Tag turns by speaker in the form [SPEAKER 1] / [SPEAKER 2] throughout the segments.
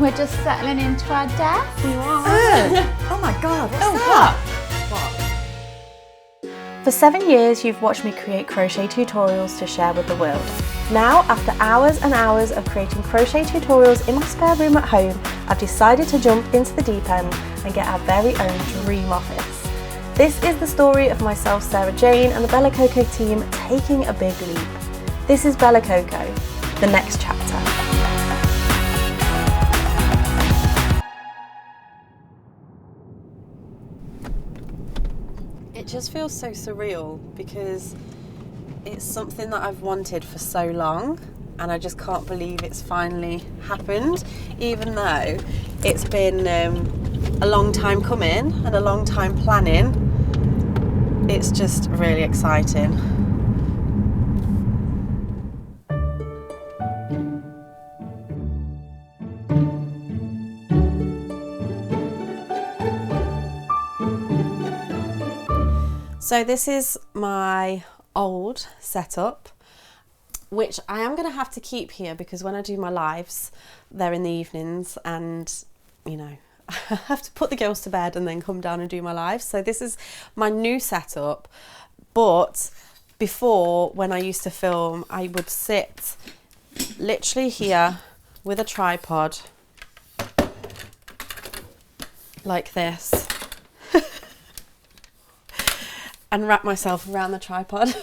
[SPEAKER 1] We're just settling into our desk.
[SPEAKER 2] Oh my God, what's that?
[SPEAKER 3] For 7 years, you've watched me create crochet tutorials to share with the world. Now, after hours and hours of creating crochet tutorials in my spare room at home, I've decided to jump into the deep end and get our very own dream office. This is the story of myself, Sarah-Jayne, and the Bella Coco team taking a big leap. This is Bella Coco, the next chapter. It just feels so surreal because it's something that I've wanted for so long and I just can't believe it's finally happened, even though it's been a long time coming and a long time planning. It's just really exciting. So this is my old setup, which I am going to have to keep here because when I do my lives, they're in the evenings and, you know, I have to put the girls to bed and then come down and do my lives. So this is my new setup, but before, when I used to film, I would sit literally here with a tripod like this and wrap myself around the tripod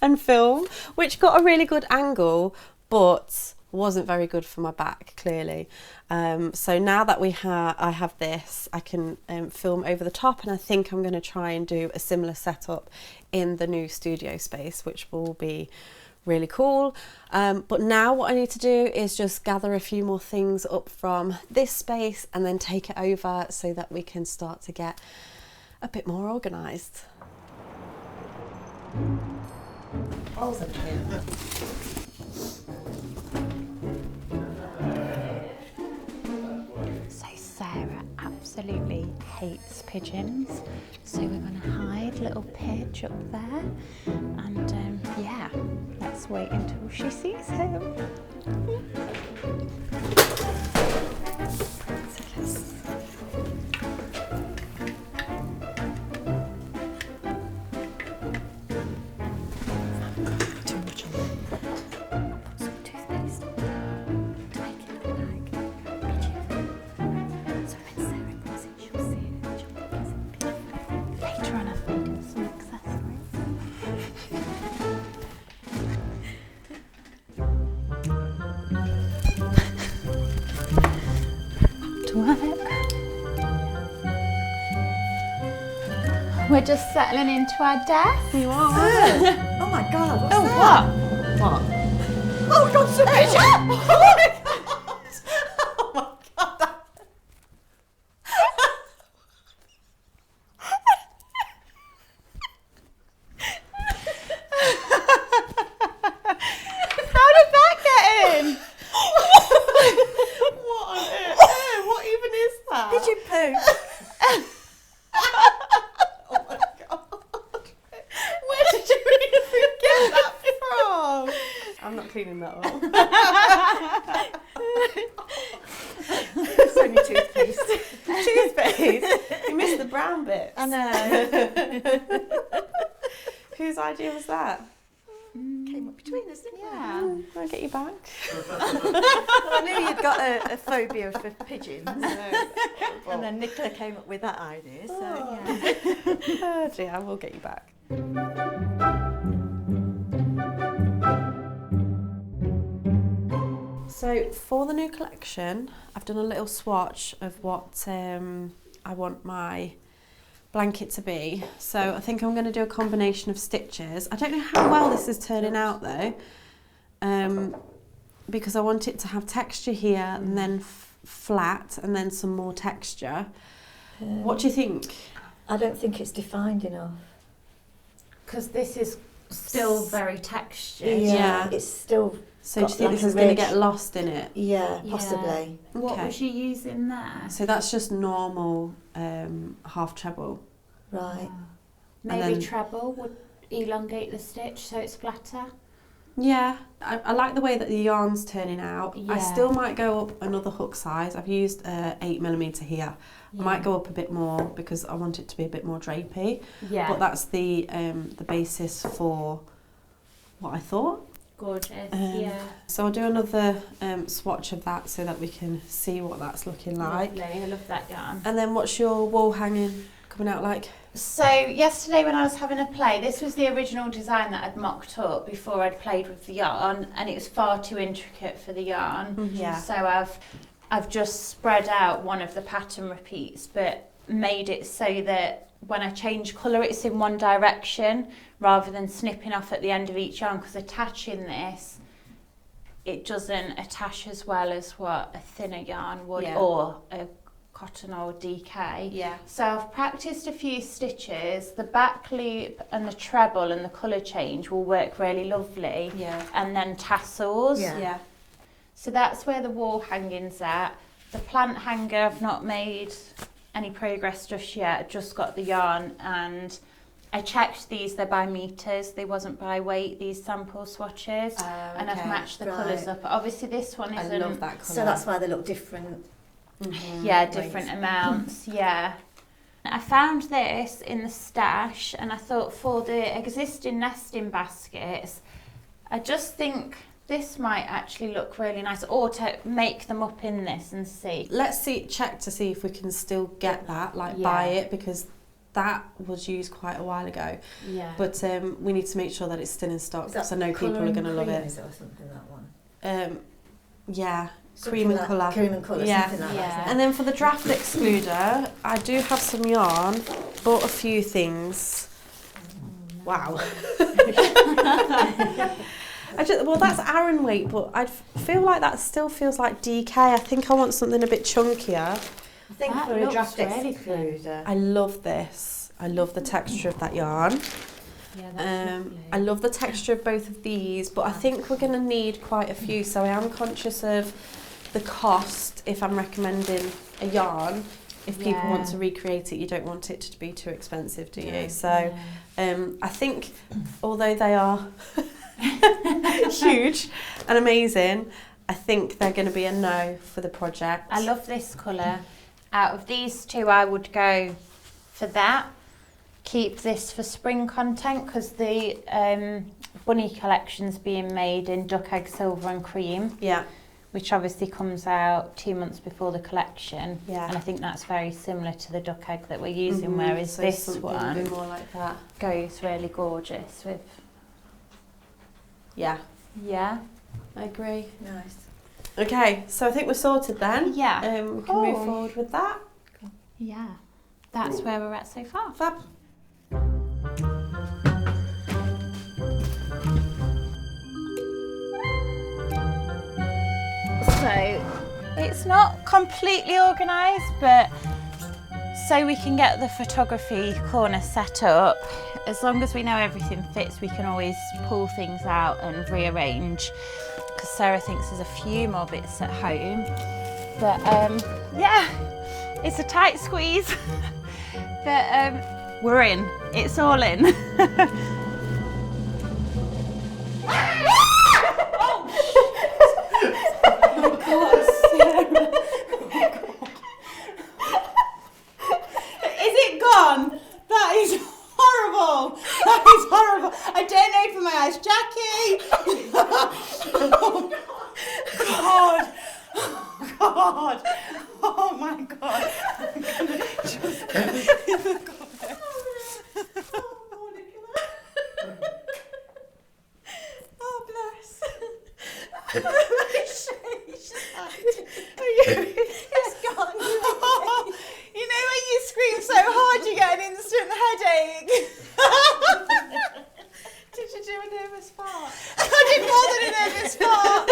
[SPEAKER 3] and film, which got a really good angle, but wasn't very good for my back, clearly. So now that I have this, I can film over the top, and I think I'm going to try and do a similar setup in the new studio space, which will be really cool. But now what I need to do is just gather a few more things up from this space and then take it over so that we can start to get a bit more organised.
[SPEAKER 1] So Sarah absolutely hates pigeons, so we're going to hide little Pidge up there, and yeah, let's wait until she sees him. We're just settling into our desk.
[SPEAKER 2] You are. Oh my God, what's that?
[SPEAKER 3] What?
[SPEAKER 2] Oh God, it's a pigeon! Oh my God! Oh my God!
[SPEAKER 3] How did that get in?
[SPEAKER 2] What on earth? What even is that?
[SPEAKER 3] Pigeon poo.
[SPEAKER 2] Oh my God. Where did you even get that from?
[SPEAKER 3] I'm not cleaning that up.
[SPEAKER 2] It's only toothpaste.
[SPEAKER 3] Toothpaste? You missed the brown bits.
[SPEAKER 2] I know.
[SPEAKER 3] Whose idea was that?
[SPEAKER 2] Came up between us, didn't
[SPEAKER 1] Yeah.
[SPEAKER 3] I'll get you back.
[SPEAKER 2] I knew you'd got a phobia for pigeons. And then Nicola came up with that idea, so yeah.
[SPEAKER 3] Oh dear, I will get you back. So for the new collection, I've done a little swatch of what I want my blanket to be. So I think I'm going to do a combination of stitches. I don't know how well this is turning out though, because I want it to have texture here and then flat and then some more texture. What do you think?
[SPEAKER 2] I don't think it's defined enough.
[SPEAKER 4] Because this is still very textured.
[SPEAKER 3] Yeah.
[SPEAKER 2] It's still.
[SPEAKER 3] So do you
[SPEAKER 2] got
[SPEAKER 3] think
[SPEAKER 2] like
[SPEAKER 3] this
[SPEAKER 2] a
[SPEAKER 3] is going to
[SPEAKER 2] ridge.
[SPEAKER 3] get lost in it?
[SPEAKER 2] Yeah,
[SPEAKER 4] Yeah.
[SPEAKER 2] possibly.
[SPEAKER 4] What
[SPEAKER 3] Okay.
[SPEAKER 4] was you using there?
[SPEAKER 3] So that's just normal half treble.
[SPEAKER 2] Right.
[SPEAKER 4] Maybe
[SPEAKER 3] then-
[SPEAKER 4] treble would elongate the stitch so it's flatter.
[SPEAKER 3] Yeah, I like the way that the yarn's turning out.
[SPEAKER 4] Yeah.
[SPEAKER 3] I still might go up another hook size. I've used 8mm here. I might go up a bit more because I want it to be a bit more drapey.
[SPEAKER 4] Yeah.
[SPEAKER 3] But that's the basis for what I thought.
[SPEAKER 4] Gorgeous. Yeah.
[SPEAKER 3] So I'll do another swatch of that so that we can see what that's looking like.
[SPEAKER 4] Lovely. I love that yarn.
[SPEAKER 3] And then what's your wall hanging coming out like?
[SPEAKER 1] So yesterday when I was having a play, this was the original design that I'd mocked up before I'd played with the yarn, and it was far too intricate for the yarn.
[SPEAKER 3] Yeah.
[SPEAKER 1] So I've just spread out one of the pattern repeats, but made it so that when I change colour, it's in one direction rather than snipping off at the end of each yarn, because attaching this, it doesn't attach as well as what a thinner yarn would, or a cotton or DK.
[SPEAKER 3] Yeah.
[SPEAKER 1] So I've practiced a few stitches. The back loop and the treble and the colour change will work really lovely.
[SPEAKER 3] Yeah.
[SPEAKER 1] And then tassels.
[SPEAKER 3] Yeah.
[SPEAKER 1] So that's where the wall hanging's at. The plant hanger, I've not made any progress just yet. I've just got the yarn, and I checked these, they're by metres, they wasn't by weight, these sample swatches. And I've matched the colours up. Obviously this one isn't.
[SPEAKER 3] I love that colour.
[SPEAKER 2] So that's why they look different.
[SPEAKER 1] Yeah, different amounts, yeah. I found this in the stash, and I thought for the existing nesting baskets, I just think this might actually look really nice, or to make them up in this and see.
[SPEAKER 3] Let's check to see if we can still get that, buy it, because that was used quite a while ago.
[SPEAKER 4] Yeah.
[SPEAKER 3] But we need to make sure that it's still in stock, because I know people are going to love it.
[SPEAKER 2] Is it or something, that one?
[SPEAKER 3] Yeah, cream and colour.
[SPEAKER 2] Cream and colour,
[SPEAKER 3] Yeah.
[SPEAKER 2] something like
[SPEAKER 1] Yeah.
[SPEAKER 2] that.
[SPEAKER 3] And then for the draft excluder, I do have some yarn, bought a few things. Wow. Well, that's Aran weight, but I feel like that still feels like DK. I think I want something a bit chunkier.
[SPEAKER 2] I think
[SPEAKER 1] That
[SPEAKER 2] for a
[SPEAKER 1] looks
[SPEAKER 2] draft
[SPEAKER 1] really
[SPEAKER 2] excluder.
[SPEAKER 3] I love this. I love the texture of that yarn.
[SPEAKER 4] Yeah, that's lovely.
[SPEAKER 3] I love the texture of both of these, but I think we're going to need quite a few, so I am conscious of the cost if I'm recommending a yarn. If people want to recreate it, you don't want it to be too expensive, do you? So I think, although they are huge and amazing, I think they're going to be a no for the project.
[SPEAKER 1] I love this colour. Out of these two, I would go for that. Keep this for spring content, because the bunny collection's being made in duck egg, silver and cream.
[SPEAKER 3] Yeah.
[SPEAKER 1] Which obviously comes out 2 months before the collection.
[SPEAKER 3] Yeah.
[SPEAKER 1] And I think that's very similar to the duck egg that we're using, whereas
[SPEAKER 3] So
[SPEAKER 1] this
[SPEAKER 3] something a
[SPEAKER 1] one
[SPEAKER 3] bit more like that.
[SPEAKER 1] goes really gorgeous with,
[SPEAKER 3] Yeah,
[SPEAKER 1] yeah.
[SPEAKER 3] I agree.
[SPEAKER 2] Nice.
[SPEAKER 3] Okay, so I think we're sorted then.
[SPEAKER 1] Yeah.
[SPEAKER 3] We can move forward with that.
[SPEAKER 1] Yeah. That's where we're at so far.
[SPEAKER 3] Fab.
[SPEAKER 1] So it's not completely organised, but so we can get the photography corner set up, as long as we know everything fits, we can always pull things out and rearrange, because Sarah thinks there's a few more bits at home. But yeah, it's a tight squeeze, but we're in, it's all in.
[SPEAKER 5] Is it gone? That is horrible. That is horrible. I don't open my eyes. Jackie! Oh, God. Oh, God. Oh, my God. I'm going to just go in the corner. Oh, Nicola. Oh, bless. It's gone. You know when you scream so hard you get an instant headache? Did you do a nervous fart? I did more than a nervous fart.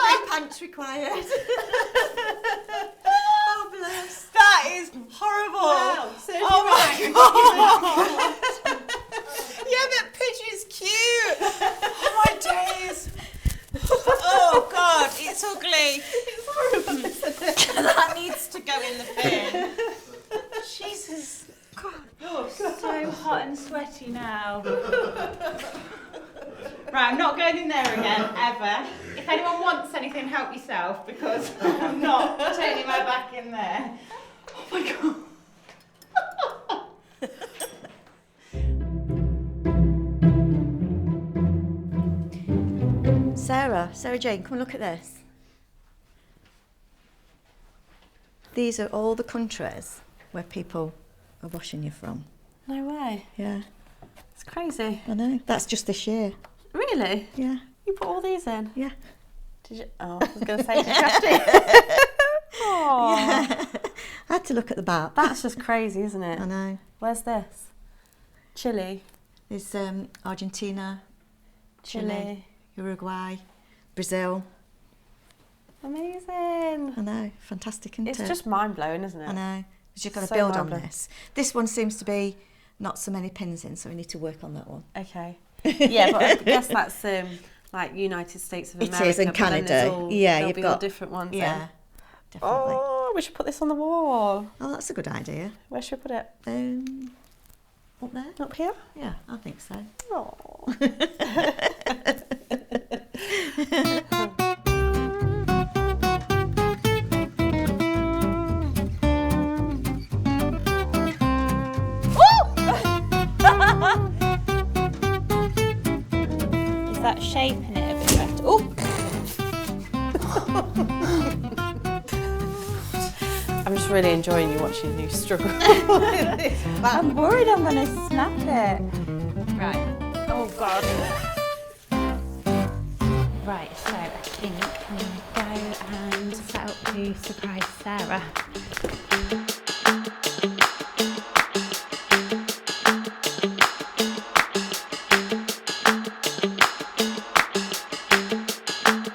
[SPEAKER 2] No pants required. Oh, bless.
[SPEAKER 5] That is horrible.
[SPEAKER 2] Wow, so
[SPEAKER 5] oh my God. Yeah, but Pidgey's cute. Oh my days. Oh God, it's ugly. It's horrible, isn't it? That needs to go in the bin. Jesus. God.
[SPEAKER 1] So hot and sweaty now.
[SPEAKER 5] Right, I'm not going in there again, ever. If anyone wants anything, help yourself, because I'm not turning my back in there. Oh my God.
[SPEAKER 2] Sarah-Jayne, come and look at this. These are all the countries where people are washing you from.
[SPEAKER 3] No way.
[SPEAKER 2] Yeah,
[SPEAKER 3] It's crazy.
[SPEAKER 2] I know. That's just this year.
[SPEAKER 3] Really?
[SPEAKER 2] Yeah,
[SPEAKER 3] You put all these in?
[SPEAKER 2] yeah.
[SPEAKER 3] Did you? Oh, I was going to say, did you have to? Oh,
[SPEAKER 2] Yeah. I had to look at the back.
[SPEAKER 3] that's just crazy, isn't it?
[SPEAKER 2] I know.
[SPEAKER 3] Where's this? Chile.
[SPEAKER 2] There's Argentina,
[SPEAKER 3] Chile.
[SPEAKER 2] Uruguay, Brazil.
[SPEAKER 3] Amazing.
[SPEAKER 2] I know. Fantastic, isn't
[SPEAKER 3] It's
[SPEAKER 2] it?
[SPEAKER 3] just mind blowing, isn't it?
[SPEAKER 2] I know. Because you've got to
[SPEAKER 3] So
[SPEAKER 2] build on
[SPEAKER 3] mind-blowing.
[SPEAKER 2] this. This one seems to be not so many pins in, so we need to work on that one.
[SPEAKER 3] Okay. Yeah, but I guess that's like United States of
[SPEAKER 2] It
[SPEAKER 3] America.
[SPEAKER 2] is, and
[SPEAKER 3] but then
[SPEAKER 2] Canada.
[SPEAKER 3] there's all,
[SPEAKER 2] Yeah,
[SPEAKER 3] there'll
[SPEAKER 2] you've
[SPEAKER 3] be all
[SPEAKER 2] got
[SPEAKER 3] different ones.
[SPEAKER 2] Yeah,
[SPEAKER 3] then.
[SPEAKER 2] definitely.
[SPEAKER 3] Oh, we should put this on the wall.
[SPEAKER 2] Oh, that's a good idea.
[SPEAKER 3] Where should we put it?
[SPEAKER 2] Up there?
[SPEAKER 3] Up here?
[SPEAKER 2] Yeah, I think so.
[SPEAKER 3] Oh.
[SPEAKER 1] Is that shaping it a bit better? Oh,
[SPEAKER 3] I'm just really enjoying you watching you struggle.
[SPEAKER 1] I'm worried I'm going to snap it. Right. Oh God. Right, so I think I'm going to go and set up to surprise Sarah.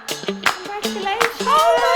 [SPEAKER 1] Congratulations! Oh